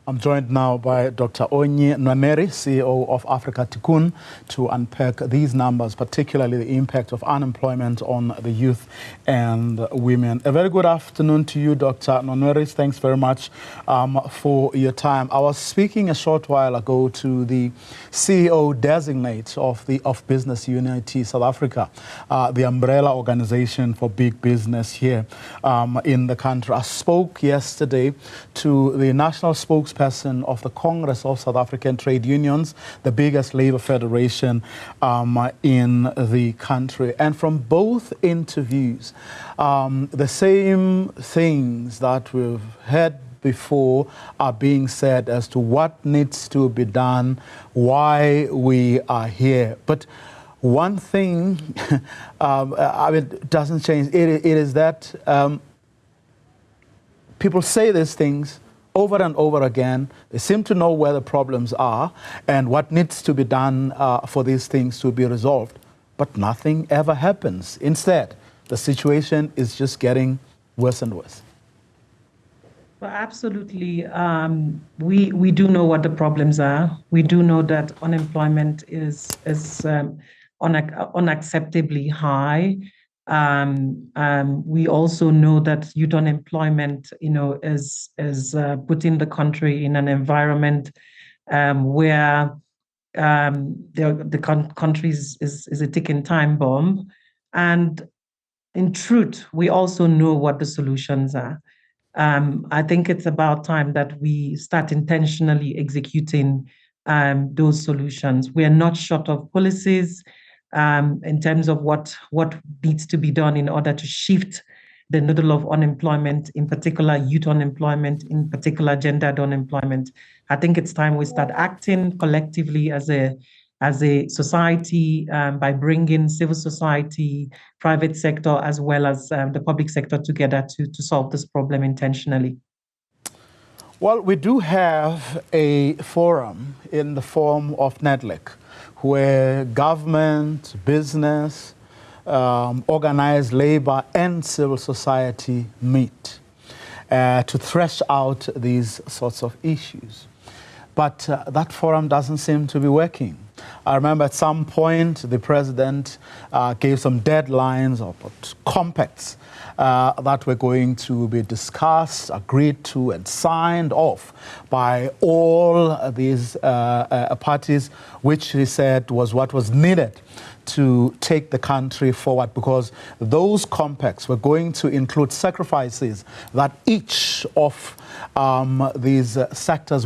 I'm joined now by Dr. Onyi Nwaneri, CEO of Africa Tikkun, to unpack these numbers, particularly the impact of unemployment on the youth and women. A very good afternoon to you, Dr. Nwaneri. Thanks very much for your time. I was speaking a short while ago to the CEO designate of the Business Unity South Africa, the umbrella organization for big business here in the country. I spoke yesterday to the national spokesperson of the Congress of South African Trade Unions, the biggest labor federation in the country. And from both interviews, the same things that we've heard before are being said as to what needs to be done, why we are here. But one thing it doesn't change. It is that people say these things over and over again. They seem to know where the problems are and what needs to be done for these things to be resolved. But nothing ever happens. Instead, the situation is just getting worse and worse. Well, absolutely. We do know what the problems are. We do know that unemployment is unacceptably high. We also know that youth unemployment, is putting the country in an environment where the country is a ticking time bomb. And in truth, we also know what the solutions are. I think it's about time that we start intentionally executing those solutions. We are not short of policies in terms of what needs to be done in order to shift the needle of unemployment, in particular youth unemployment, in particular gendered unemployment. I think it's time we start acting collectively as a society by bringing civil society, private sector, as well as the public sector together to solve this problem intentionally. Well, we do have a forum in the form of NEDLEC, where government, business, organized labor, and civil society meet to thresh out these sorts of issues. But that forum doesn't seem to be working. I remember at some point the president gave some deadlines or compacts that were going to be discussed, agreed to, and signed off by all these parties, which he said was what was needed to take the country forward, because those compacts were going to include sacrifices that each of these sectors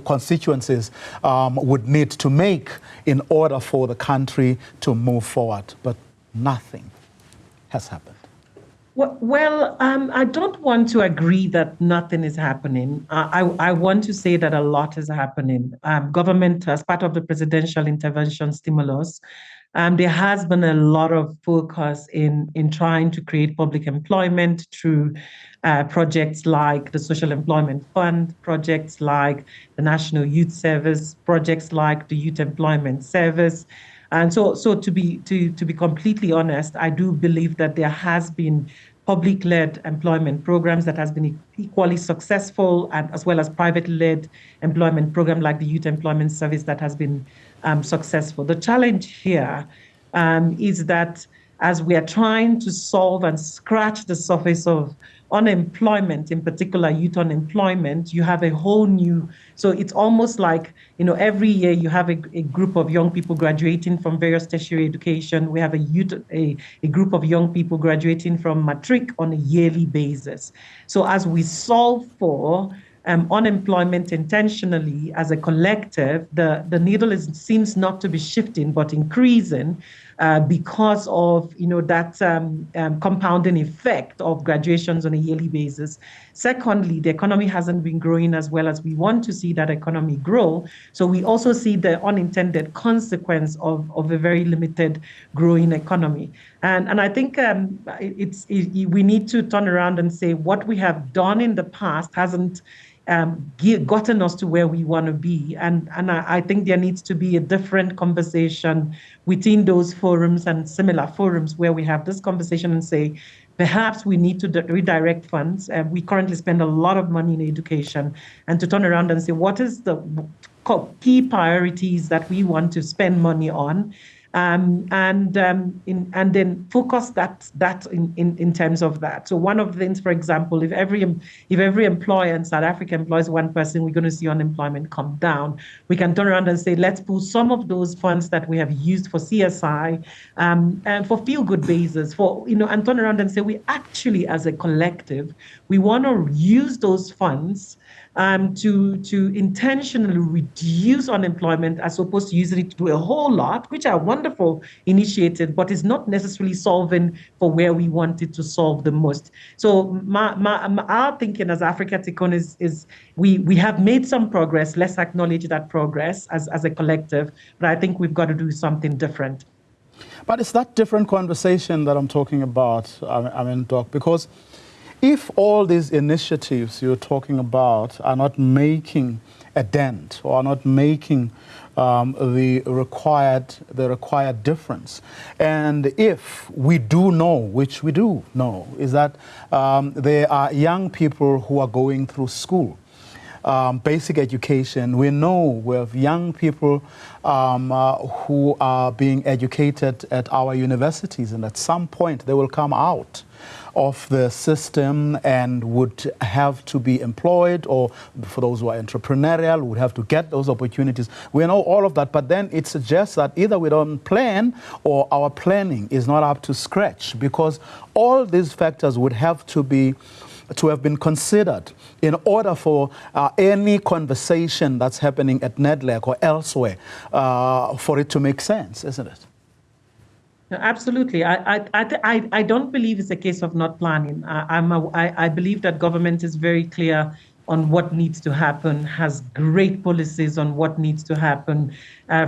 constituencies would need to make in order for the country to move forward. But nothing has happened. Well, I don't want to agree that nothing is happening. I want to say that a lot is happening. Government, as part of the presidential intervention stimulus, there has been a lot of focus in trying to create public employment through projects like the Social Employment Fund, projects like the National Youth Service, projects like the Youth Employment Service. And so to be completely honest, I do believe that there has been public-led employment programs that has been equally successful, and as well as private-led employment program like the Youth Employment Service that has been successful. The challenge here is that as we are trying to solve and scratch the surface of unemployment, in particular youth unemployment, you have a whole new, so it's almost like, every year you have a group of young people graduating from various tertiary education. We have a group of young people graduating from matric on a yearly basis. So as we solve for unemployment intentionally as a collective, the needle seems not to be shifting but increasing because of that compounding effect of graduations on a yearly basis. Secondly, the economy hasn't been growing as well as we want to see that economy grow. So we also see the unintended consequence of a very limited growing economy. And I think we need to turn around and say what we have done in the past hasn't gotten us to where we want to be. And I think there needs to be a different conversation within those forums and similar forums where we have this conversation and say, Perhaps we need to redirect funds. We currently spend a lot of money in education, and to turn around and say, what is the key priorities that we want to spend money on, and then focus that in terms of that. So one of the things, for example, if every employer in South Africa employs one person, we're going to see unemployment come down. We can turn around and say, let's pull some of those funds that we have used for CSI and for feel-good basis, and turn around and say, we actually, as a collective, we want to use those funds to intentionally reduce unemployment as opposed to using it to do a whole lot, which are wonderful initiatives, but is not necessarily solving for where we want it to solve the most. So our thinking as Africa Tikkun is we have made some progress. Let's acknowledge that progress as a collective, but I think we've got to do something different. But it's that different conversation that I'm talking about, I mean, Doc, because if all these initiatives you're talking about are not making a dent or are not making the required difference, and if we do know, which we do know, is that there are young people who are going through school, basic education. We know we have young people who are being educated at our universities, and at some point they will come out of the system and would have to be employed, or for those who are entrepreneurial, would have to get those opportunities. We know all of that, but then it suggests that either we don't plan or our planning is not up to scratch, because all these factors would have to have been considered in order for any conversation that's happening at NEDLAC or elsewhere for it to make sense, isn't it? No, absolutely. I don't believe it's a case of not planning. I believe that government is very clear on what needs to happen, has great policies on what needs to happen,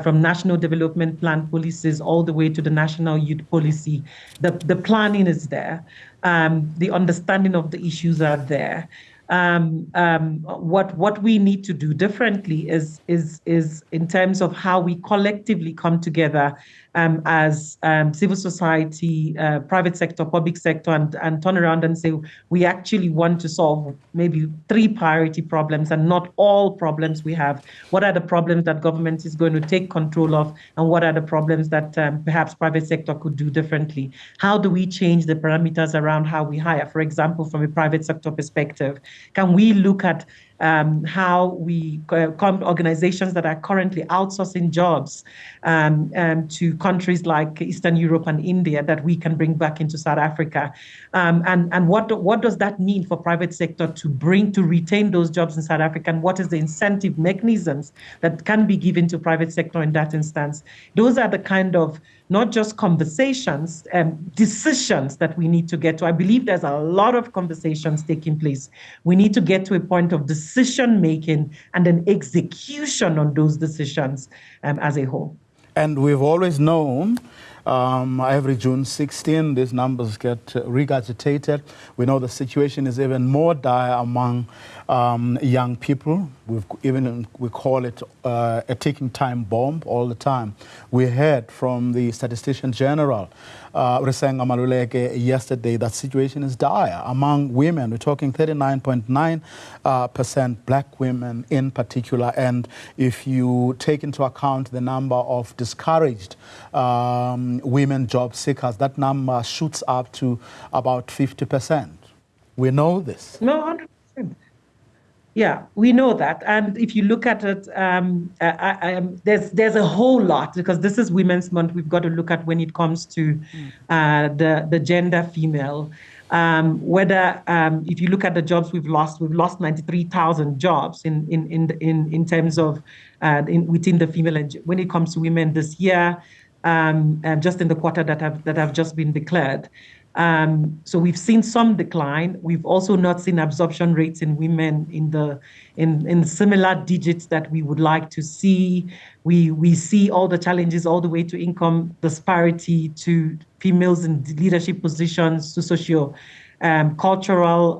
from National Development Plan policies all the way to the National Youth Policy. The planning is there. The understanding of the issues are there. What we need to do differently is in terms of how we collectively come together as civil society, private sector, public sector, and turn around and say, we actually want to solve maybe 3 priority problems and not all problems we have. What are the problems that government is going to take control of, and what are the problems that perhaps private sector could do differently? How do we change the parameters around how we hire? For example, from a private sector perspective, can we look at how we organizations that are currently outsourcing jobs to countries like Eastern Europe and India that we can bring back into South Africa, and what does that mean for private sector to retain those jobs in South Africa, and what is the incentive mechanisms that can be given to private sector in that instance? Those are the kind of not just conversations, decisions that we need to get to. I believe there's a lot of conversations taking place. We need to get to a point of decision making and then execution on those decisions as a whole. And we've always known every June 16, these numbers get regurgitated. We know the situation is even more dire among young people. We call it a ticking time bomb all the time. We heard from the Statistician General, Risenga Maluleke, yesterday that situation is dire among women. We're talking 39.9% black women in particular. And if you take into account the number of discouraged women job seekers, that number shoots up to about 50%. We know this. No, 100%. Yeah, we know that. And if you look at it, there's a whole lot, because this is Women's Month. We've got to look at when it comes to the gender female. If you look at the jobs we've lost 93,000 jobs in terms of within the female. And when it comes to women this year, just in the quarter that have just been declared. So we've seen some decline. We've also not seen absorption rates in women in similar digits that we would like to see. We see all the challenges all the way to income disparity, to females in leadership positions, to socio cultural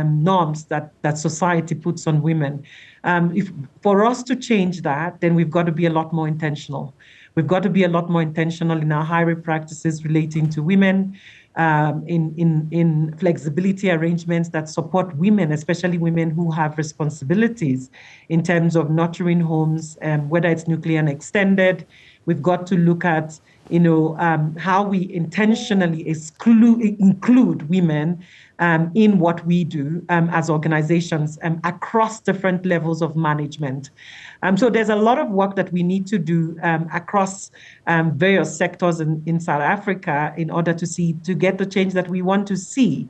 norms that society puts on women. For us to change that, then we've got to be a lot more intentional. We've got to be a lot more intentional in our hiring practices relating to women. in flexibility arrangements that support women, especially women who have responsibilities in terms of nurturing homes, whether it's nuclear and extended. We've got to look at, how we intentionally include women in what we do as organizations across different levels of management. So there's a lot of work that we need to do across various sectors in South Africa in order to get the change that we want to see.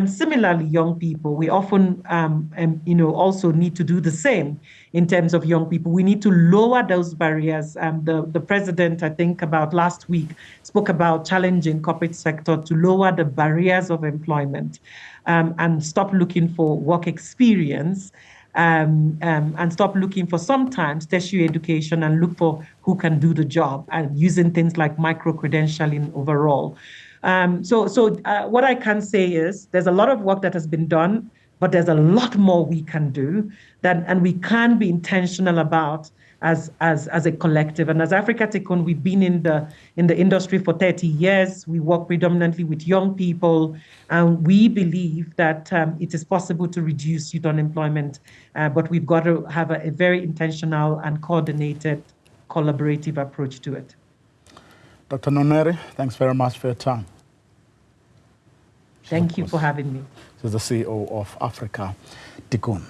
Similarly, young people, we often, also need to do the same in terms of young people. We need to lower those barriers. The president, I think about last week, spoke about challenging corporate sector to lower the barriers of employment and stop looking for work experience. And stop looking for sometimes tertiary education and look for who can do the job, and using things like micro-credentialing overall. So what I can say is there's a lot of work that has been done, but there's a lot more we can do and we can be intentional about as a collective. And as Africa Tikkun, we've been in the industry for 30 years. We work predominantly with young people, and we believe that it is possible to reduce youth unemployment, but we've got to have a very intentional and coordinated, collaborative approach to it. Dr. Nwaneri, thanks very much for your time. Thank you for having me. She's the CEO of Africa Tikkun.